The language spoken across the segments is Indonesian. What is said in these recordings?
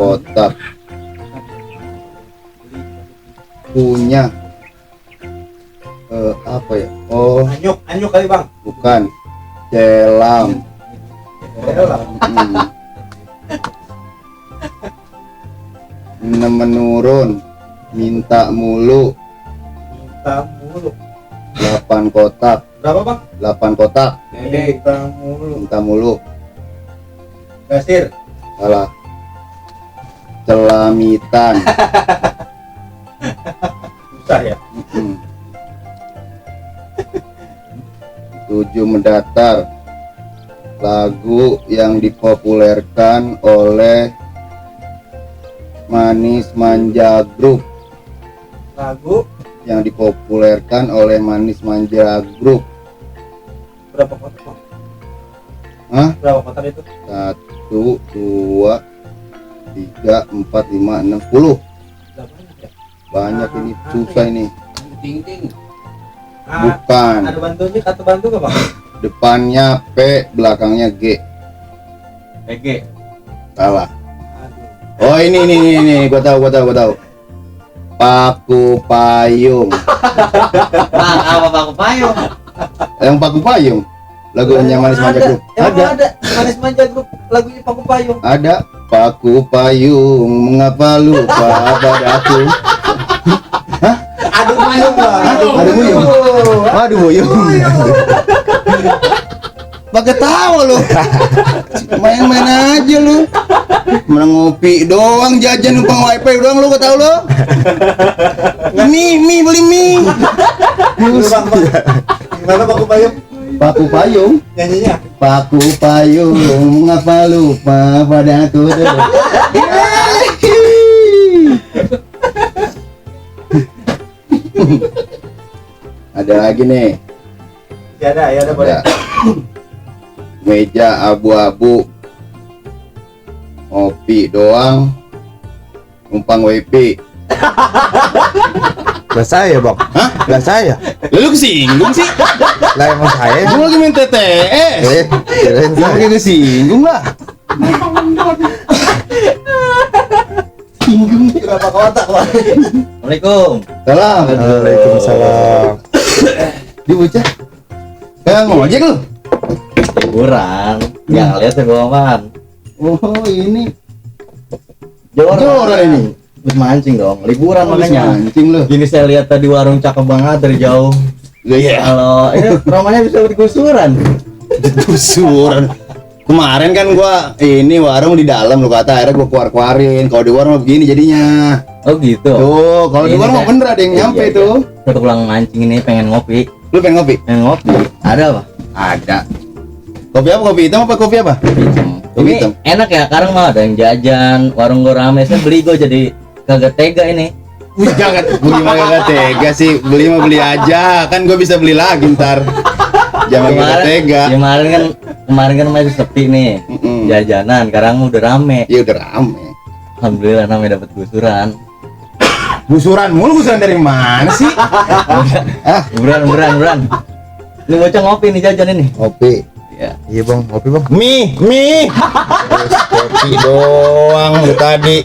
kotak. Punya apa ya? Oh, anyuk kali bang. bukan. Celam. Menurun. Minta mulu. 8 kotak. Berapa bang? 8 kotak. Minta mulu. Gasir. Salah. Celamitan. Susah ya. 7 mendatar. Lagu yang dipopulerkan oleh Manis Manja Group. Lagu Yang dipopulerkan oleh Manis Manja Group. berapa kotak bang? Hah? Berapa kotak itu? 1, 2, 3, 4, 5, 6, 10. Banyak ini, susah ini. Bukan. Ada bantunya, kartu bantu nggak bang? Depannya P, belakangnya G. PG. Salah. Oh ini, gua tahu. Paku payung. Apa paku payung? Yang paku payung. Lagunya Manis Manja Group. Ada. Manis Manja Group lagunya paku payung. Ada. Paku payung, mengapa lupa padaku? Aduh payung bang. Ada buyung. Waduh buyung. Pakai tahu lu. Main-main aja lu. Ngopi doang, jajan numpang wifi doang lu, gak tahu lu. Mie beli mie. Bang. Gimana paku payung? Paku payung. Nyanyinya? Paku payung, mengapa lupa padaku? Ada lagi nih. Ya ada boleh. Ada. Meja abu-abu. Ngopi doang. Numpang wifi. Lah saya bang. Hah? Lah saya. Lu kesinggung sih? Lah emang saya. Gua lagi main TTS. Kirain Lu lagi kesinggung lah. Singgung. Berapa kotak bang? Assalamualaikum. Salam. Waalaikumsalam. Dia bocah. Kayak ngojek lu. Liburan. Yang lihat pengalaman. Oh, ini Joran ini. Habis mancing dong. Liburan makanya. Mancing lu. Gini saya lihat tadi warung cakep banget dari jauh. Iya. Kalau ini rumahnya bisa digusuran. Gusuran. Kemarin kan gua ini warung di dalam lu kata, akhirnya gua keluar-keluarin. Kalau di warung begini jadinya. Oh gitu. Tuh, kalau di Ini warung mah saya- bener ada yang Iya, nyampe iya. tuh. Saya pulang mancing ini pengen ngopi. Lu pengen ngopi? Pengen ngopi. Ada apa? Ada. Kopi apa? Kopi hitam apa kopi apa? Kopi Ini hitam. enak ya, sekarang mah ada yang jajan, warung gue rame, saya beli gue jadi kagak tega ini. Wih, jangan beli mah gak tega sih. Beli mah beli aja. Kan gua bisa beli lagi ntar. Jangan gak tega. Kemarin kan masih sepi nih jajanan, sekarang udah rame. Ya udah rame. Alhamdulillah namanya dapat gusuran. Gusuran mulu, gusuran dari mana sih? Beran. Ini bocah ngopi nih jajan ini. Kopi. Ya. Iya bang, kopi bang. Mie. Kopi doang lu tadi.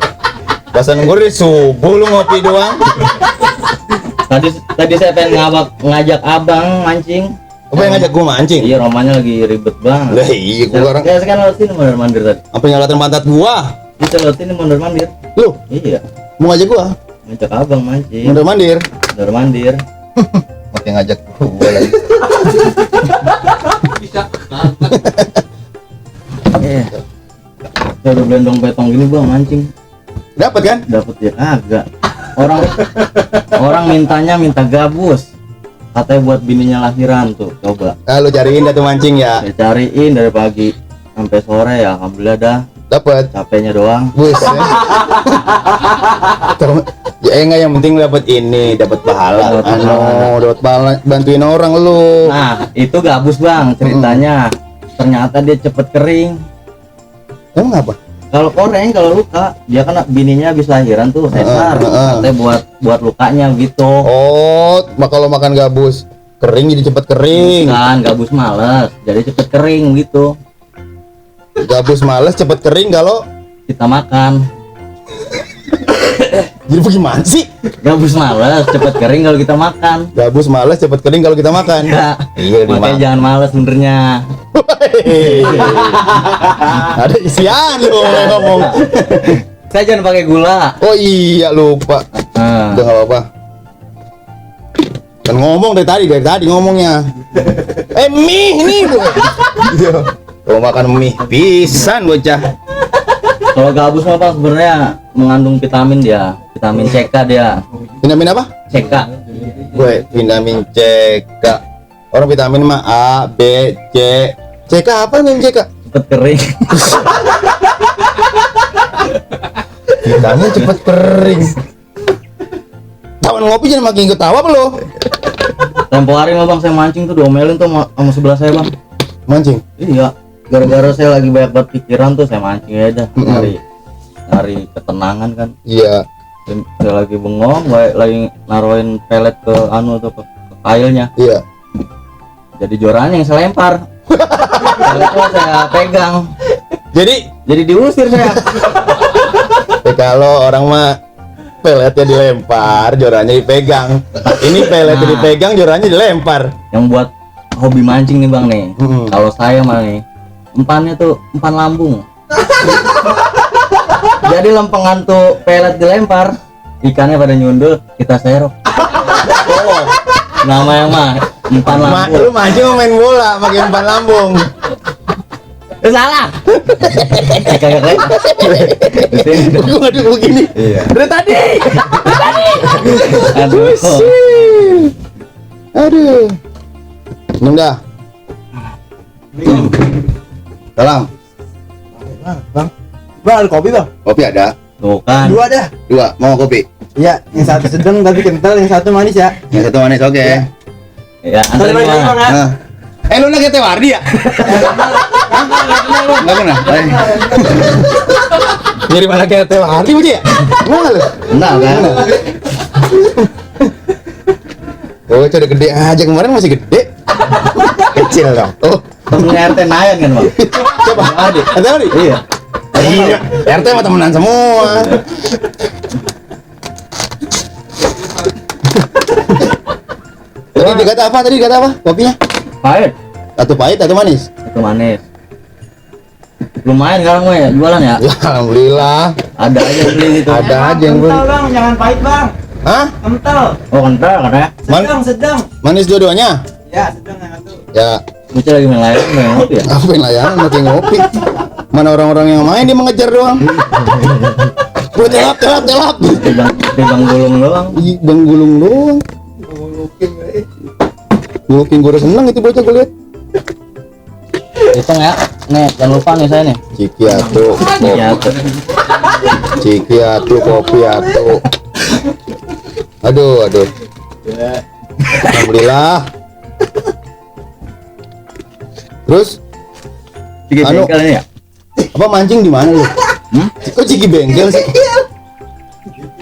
Pasan gue dari subuh lu ngopi doang. Tadi saya pengen ngajak abang mancing. Apa yang ngajak gua mancing? Iya, romanya lagi ribet banget. Lah iya gua orang. Saya sekarang lewat sini mondar mandir tadi. Apa nyalatin pantat gua? Bisa lewat sini mondar mandir. Lu Iya, mau ngajak gua? ngajak abang mancing. Mondar mandir. Mondar mandir. Pakai ngajak gua lagi. Saya udah belendong petong gini bang mancing. Dapat kan? Dapat ya kagak. Orang mintanya minta gabus. Katanya buat bininya lahiran tuh. Coba Ah, lu cariin dah tuh mancing ya. saya cariin dari pagi sampai sore ya, alhamdulillah dah. Dapat. Capeknya doang. Bus. Ya enggak, yang penting dapat ini, dapat pahala. Dapat pahala. Dapat pahala bantuin orang lu. Nah, itu gabus bang ceritanya. Ternyata dia cepet kering. Emang apa? Kalau koreng, kalau luka, dia kan bininya habis lahiran tuh sesar. Katanya buat lukanya gitu. Oh, kalau makan gabus kering jadi cepet kering. Kan gabus males, jadi cepet kering gitu. Gabus males cepet kering kalau Kita makan. Jadi bagaimana sih? Gabus malas, cepet kering kalau kita makan. Gabus males cepet kering kalau kita makan. Ya, Iya makanya jangan malas benernya. Ada isian lu ngomong. Saya jangan pakai gula. Oh iya lupa. Nah, Udah nggak apa-apa. Kan ngomong dari tadi ngomongnya. Mie ini. Iya. Kalau makan mie pisan bocah. kalau gabus mah Bang sebenarnya mengandung vitamin dia, vitamin CK dia. Vitamin apa? CK. Gue vitamin CK. Orang vitamin mah A, B, C. CK apa nih CK? Cepet kering. Vitamin cepet kering. Tawan ngopi jangan makin ketawa apa lo? Tempo hari mah Bang saya mancing tuh diomelin tuh sama sebelah saya Bang. Mancing. Iya, gara-gara saya lagi banyak banget pikiran tuh saya mancing aja nyari ketenangan kan. Iya. Saya lagi bengong, lagi naruhin pelet ke anu tuh ke kailnya. Iya. Jadi juaranya yang saya lempar. Peletnya saya pegang. Jadi diusir saya. Kalau orang mah peletnya dilempar, jorannya dipegang. Ini peletnya Nah. dipegang, jorannya dilempar. Yang buat hobi mancing nih Bang nih. Mm-mm. Kalau saya mah nih, umpannya tuh umpan lambung. Jadi lempengan tuh pelet dilempar, ikannya pada nyundul, kita serok. Oh, Namanya mah umpan lambung. lu mancing mau main bola pakai umpan lambung. Salah. Kayak kayak. Gua ngaduk begini. Iya. Dari tadi. Aduh. Aduh. Minum dah. Salam. Bang, ada kopi bang? Kopi ada. Tuh kan. Dua dah. Dua. Mau kopi? Iya, yang satu sedang tapi kental, yang satu manis ya. Yang satu manis oke. Ya, antar Balik lagi, Bang, gimana? ya. Nah. Lu lagi Tewardi ya? Enggak pernah. Jadi mana kayak Tewardi bu ya? Mana lu? Enggak kan? Oh, itu udah gede aja kemarin masih gede. Kecil dong. Oh, Temennya RT Nayan kan Bang? coba. Ada Adi? Iya. Iya. RT mah temenan semua. Tadi dikata apa? Kopinya? Pahit. Satu pahit, satu manis. Itu manis. Lumayan sekarang gue ya, jualan ya. Ya, alhamdulillah. Ada aja yang beli gitu. Ada aja yang beli. Kental bang, jangan pahit bang. Hah? Kental. Oh kental katanya. Sedang. Manis dua-duanya? Ya, sedang yang satu. Ya, Bocah lagi main layar, main ngopi ya. apa yang layanan makin ngopi. Mana orang-orang yang main dia mengejar doang. Gue telap. Timbang gulung doang. Ih, Bang gulung doang. Gulukin gue udah seneng itu bocah gue liat. Hitung ya. Nih, jangan lupa nih saya nih. Ciki atuh, Ya, tuh. ciki atuh, kopi atuh. Aduh. Alhamdulillah. Terus Tiga Anu. bengkel ini ya. apa mancing di mana lu? Hmm? Kok Ciki bengkel sih?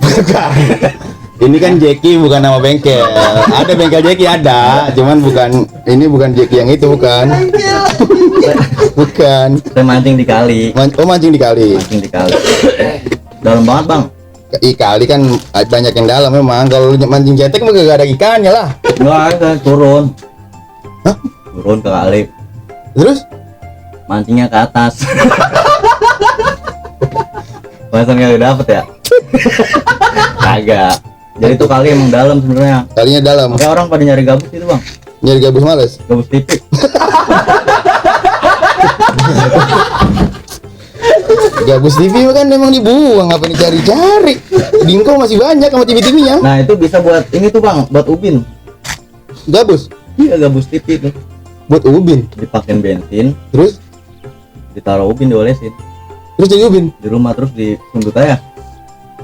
Bukan. Ini kan Jeki bukan nama bengkel. Ada bengkel Jeki ada, cuman bukan Jeki yang itu bukan. Bukan. Saya mancing di kali. Mancing di kali. Mancing di kali. Dalam banget Bang. Kali kan banyak yang dalam memang. Kalau lu mancing cetek mah gak ada ikannya lah. Enggak, saya turun. Hah? Turun ke kali. Terus? Mancingnya ke atas. Masa nggak dapet ya? Kagak. Jadi itu kali emang dalam sebenarnya. Kalinya dalam. Kayak orang pada nyari gabus itu Bang. Nyari gabus males. Gabus tipik. Gabus TV kan memang dibuang, apa dicari-cari. Dingko masih banyak sama TV-TV-nya. Nah itu bisa buat ini tuh Bang, buat ubin. Gabus Iya gabus tipik tuh. buat ubin. Dipakein bensin, Terus ditaruh ubin, diolesin jadi ubin. di rumah terus disundut aja.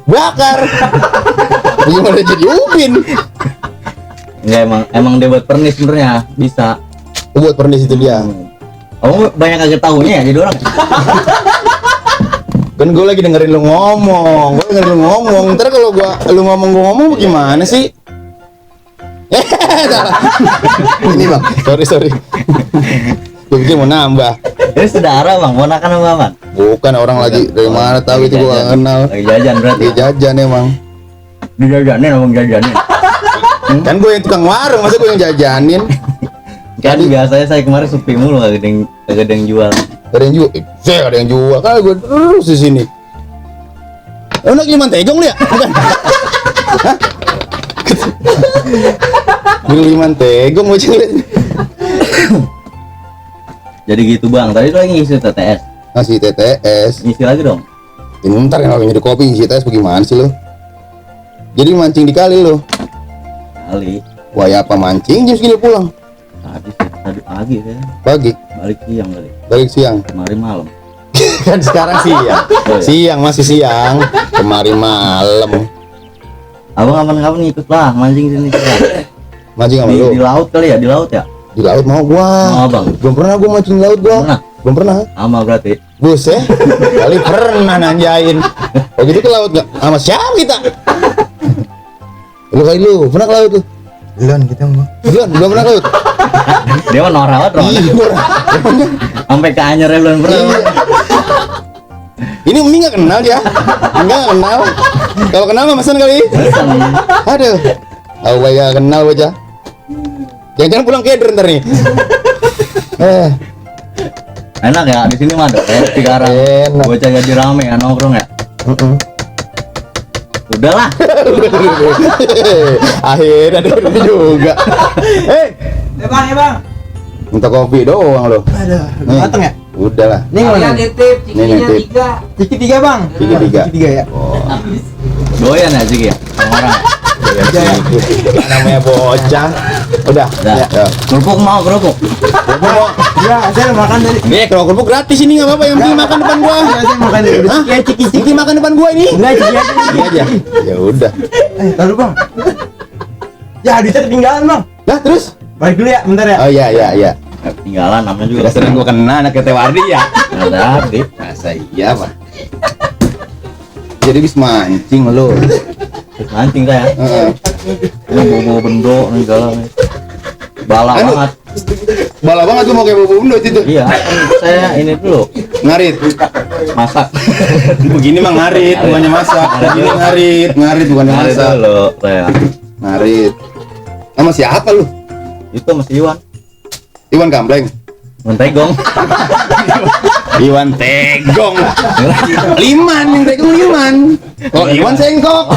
Bakar. Gimana jadi ubin? Enggak emang dia buat pernis sebenarnya bisa. Buat pernis itu dia. Kamu banyak kagak tahunya ya jadi orang. Kan gue lagi dengerin lu ngomong. Ntar kalau lu ngomong gimana sih? Salah. Ini bang, sorry. Gue pikir mau nambah. Ini saudara Bang, ponakan apa Bang? Bukan orang lagi dari mana tahu itu gue gak kenal. Lagi jajan berarti. Lagi jajan emang. Dijajanin abang jajanin. Kan gue yang tukang warung, masa gue yang jajanin? Kan biasanya saya kemarin sepi mulu kagak ada yang jual. Ada yang jual, saya ada yang jual. Kan gue terus di sini. Oh, nak Liman Tegong lu ya? Bukan? Hah? Liman Tegong mau lihat. Jadi gitu bang, tadi tuh lagi ngisi TTS. Ngasih TTS. Ngisi lagi dong. Ini bentar kan nyari kopi ngisi TTS bagaimana sih lo? Jadi mancing di kali lo. Kali. Wah, ya apa mancing jam segini pulang? Tadi pagi saya. Pagi, Balik siang kali. balik siang. Kemarin malam. Kan sekarang siang. Oh, iya. Siang masih siang. Kemarin malam. Abang kapan-kapan ikut lah mancing sini kita. Mancing sama Di lo. laut kali ya, di laut ya. Di laut mau gua. Mau abang. Belum pernah gua mancing di laut gua. Pernah? Belum pernah. Sama berarti. Buset, kali pernah nanjain. Oh gitu ke laut nggak? Sama siapa kita? Lu kali lu pernah ke laut tuh? Belum kita mah. Belum pernah ke laut. Dia mah norawat dong. Iya. Sampai ke Anyarnya belum pernah. Iya. Ini Umi nggak kenal dia, nggak kenal. Kalau kenal mah pesan kali. Aduh, aku nggak kenal bocah. Jangan pulang keder ntar nih. Enak ya di sini mah ada kayak sekarang. Enak. Bocah jadi rame ya nongkrong ya. Udahlah. Akhirnya ada juga. Bang, ya bang. Minta kopi doang lo. Aduh, Nih. mateng ya? Udahlah. Ini Kalian mana? nitip, cikinya nitip. 3. Ciki 3 bang. Ciki 3. Ciki 3 ya. Doyan ya sih ya. Orang. Ya, namanya bocah. Udah. Udah. Ya. Kerupuk mau kerupuk. Ya, saya makan dari. Nih, kalau kerupuk gratis ini nggak apa-apa, yang penting makan depan gua. Ya, saya makan dari. Hah? Ciki ciki. Ciki makan depan gua ini. Enggak ciki aja. Ciki aja. Ya udah. Taruh bang. Ya, duitnya ketinggalan bang. Lah terus? Balik dulu ya, bentar ya. Oh iya iya iya. Tinggalan namanya juga. Udah sering gua kena anak Wardi ya. Ada di. Masa iya, Pak. Jadi bis mancing lo. Mancing saya. Heeh. Ini bobo bendo nih galang. Bala Anu. banget. Bala banget tuh mau kayak bobo undut itu. Iya, kan saya ini dulu Ngarit. masak. Begini mah ngarit, bukannya masak. Begini ngarit bukannya Hari masak. dulu saya. Ngarit. Sama siapa lu? Itu masih Iwan. Iwan Kampleng. Mentegong. Iwan Tegong. Liman yang Tegong Liman. Oh Iwan Sengkok.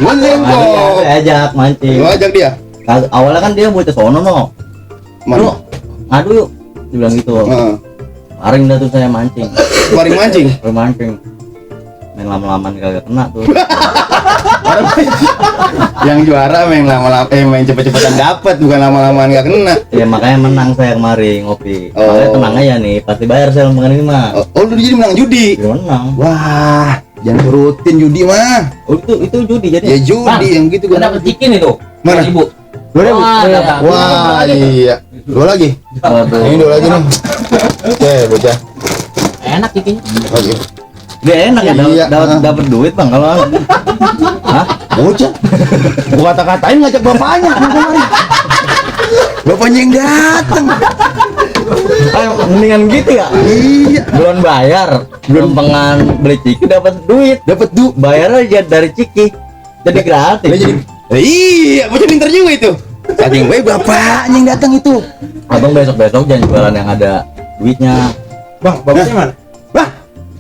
Iwan Sengkok. Saya ajak mancing. Lu ajak dia. Awalnya kan dia bocah sono no. Lu Mana? ngadu yuk. Dibilang gitu. Heeh. Paring dah tuh saya mancing. Waring mancing. Baru mancing. Main lama-lamaan kagak kena tuh. Yang juara main lama-lama main cepet-cepetan dapat bukan lama-lamaan nggak kena. Ya makanya menang saya kemarin ngopi. Oh. Makanya tenang aja nih, pasti bayar saya lempengan ini mah. Oh lu jadi menang judi. Jadi menang. Wah, jangan rutin judi mah. Oh itu judi jadi. Ya judi yang gitu Kan gua. dapat cikin itu. Mana? 2.000. Wah, dapat. Wah, iya. Dua lagi. Waduh. Ini dua lagi nih. Oke, bocah. Enak cikinnya. Oke. Dia enak ya Iya. dapat duit bang kalau. Hah? Bocah. Gua kata-katain ngajak bapaknya kemarin. Bapaknya yang datang. Ayo mendingan gitu ya. Iya. Belum bayar, lempengan beli ciki dapat duit. Dapat Bayar aja dari ciki. Jadi gratis. Dia jadi. Iya, bocah pintar juga itu. Saking baik bapaknya yang datang itu. Abang besok-besok jangan jualan yang ada duitnya. Bang, bapaknya mana? Wah,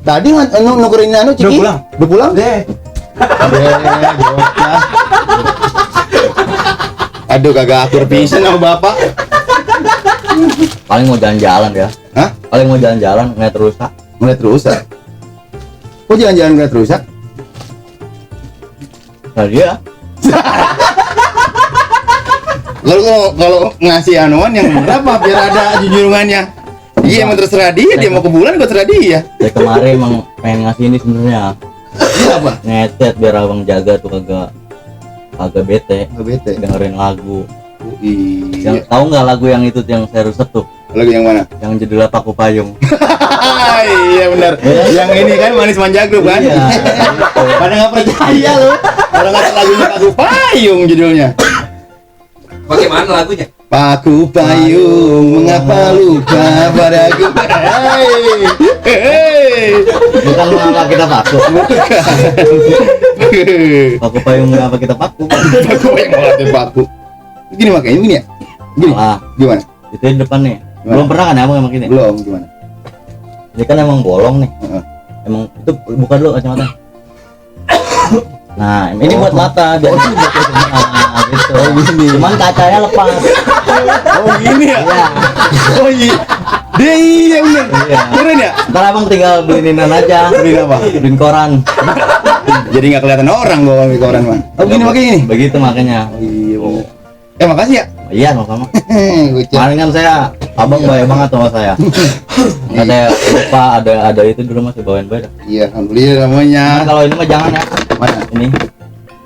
tadi nukerin anu Ciki. Udah pulang. Udah pulang? Deh. Bocah. Aduh, kagak akur pisan sama bapak. Paling mau jalan-jalan ya. Hah? Paling mau jalan-jalan ngeliat rusak. Ngeliat rusak. Kok jalan-jalan ngeliat rusak? Nah dia Kalau ngasih anuan yang berapa biar ada junjungannya. Iya, emang terserah dia mau ke bulan gua terserah dia. saya kemarin emang pengen ngasih ini sebenarnya. Iya apa? Ngetet biar abang jaga tuh kagak bete Nggak bete. dengerin lagu. Oh, iya. Yang tahu nggak lagu yang itu yang saya rusak tuh? Lagu yang mana? Yang judulnya Paku Payung. Iya benar. Yang ini kan Manis Manja Group kan? Iya. Pada nggak percaya loh. Orang kata lagunya Paku Payung judulnya. Bagaimana lagunya? Paku payung, mengapa lupa padaku? Hei, hei. Bukan mengapa kita paku. Paku payung apa kita paku? Paku yang mau latih paku. Gini makanya gini ya. Gini. Ah, Gimana? itu di depan nih. Gimana? Belum pernah kan abang yang begini? Belum gimana? Ini kan emang bolong nih. Heeh. Emang itu buka dulu kacamata. Nah, ini buat mata biar nah, gitu. Cuman kacanya lepas. Oh gini ya? Iya. Oh iya. Dia iya bener. Iya. Keren ya? Ntar abang tinggal beliin aja. Beliin apa? Beliin koran. Jadi nggak kelihatan orang gua ambil koran mah. Oh gini makanya ini. Begitu makanya. Iya. bener. Makasih ya. Iya, sama-sama. Gocap. Kemarin kan saya, abang baik banget sama saya. Nggak saya lupa ada itu dulu masih bawain baik. Iya, alhamdulillah namanya. Nah, kalau ini mah jangan ya. Mana? Ini.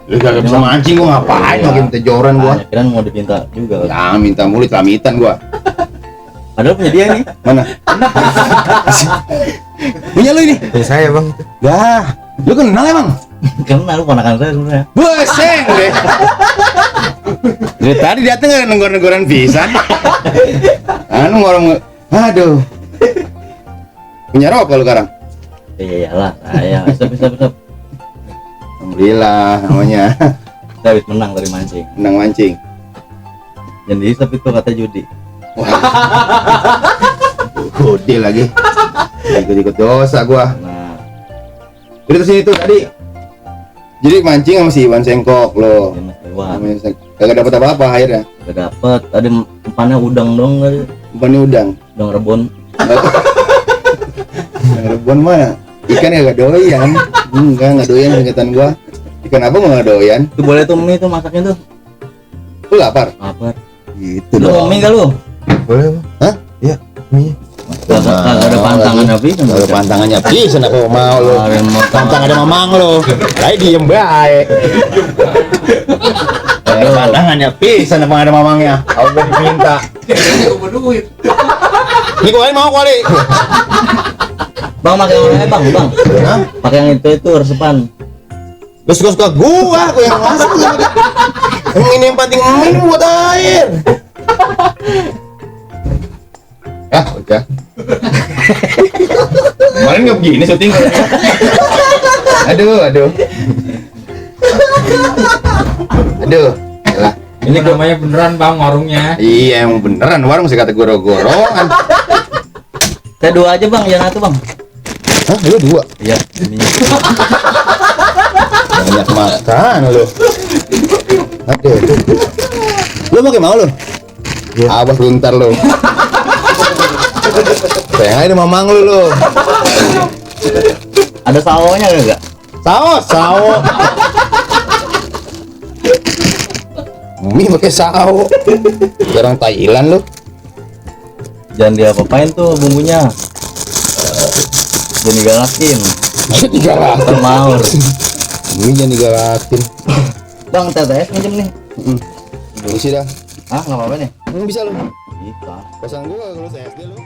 Lu gak bisa mancing gua ngapain Iya. lagi minta joran gua. Nah, kirain mau dipinta juga. Nah, minta mulut lamitan gua. Padahal punya dia nih. Mana? Punya lu ini? Punya saya bang. Dah, lu kenal emang? Kenal lu ponakan saya sebenarnya. Buseng deh. Dari tadi dateng gak negor-negoran pisan. Anu ngorong, aduh. Punya rokok lu sekarang? Iya iyalah, saya stop. Alhamdulillah namanya. Saya habis menang dari mancing. Menang mancing. Dan dihisap itu kata judi. Wah. Gede lagi. Ikut-ikut dosa gua. Nah, Jadi sini tuh tadi. Jadi mancing sama si Iwan Sengkok lo. dia Mas Iwan. Namanya kagak dapat apa-apa akhirnya. Gak dapet. Tadi umpannya udang dong tadi. Umpannya udang. Udang rebon. Yang rebon mana? Ikan kagak doyan. Enggak doyan ingetan gua. Ikan apa nggak doyan? Itu boleh tuh mie tuh masaknya tuh. Lu lapar? Lapar. Gitu Lu mau mie gak lu? Boleh bang. Hah? Iya. Mie. Gak ada pantangan tapi Kalau pantangannya bisa aku mau lo. Kemarin mau Pantang ada mamang lo. Saya diem baik. Pantangannya bisa apa ada mamangnya. Allah diminta. Ini gua berduit. Ini kau mau kali. Bang pakai yang lain bang. Hah? Pakai yang itu resepan. Lu suka gua yang masak. Yang ini yang penting ini buat air. Ah, udah. Kemarin nggak begini syuting. Aduh. Yalah. Ini namanya beneran bang warungnya. Iya, emang beneran warung sih kata goro-gorongan. Saya dua aja bang, jangan satu bang. Hah, lu dua? Iya. Ini. Banyak makan lu. Aduh. Lu pakai mau lu? Iya. Abah lu ntar lu. Sayang aja mamang lu. Ada sawonya enggak? Sawo. Mie pakai sawo. Orang Thailand lu. Jangan diapa-apain tuh bumbunya. Jangan digalakin. Digalakin. Termaur. Mie jangan digalakin. Bang, TTS minjem nih. Isi dah. Ah, nggak apa-apa nih. Bisa lu. Bisa. Pasang gua kalau saya SD lu.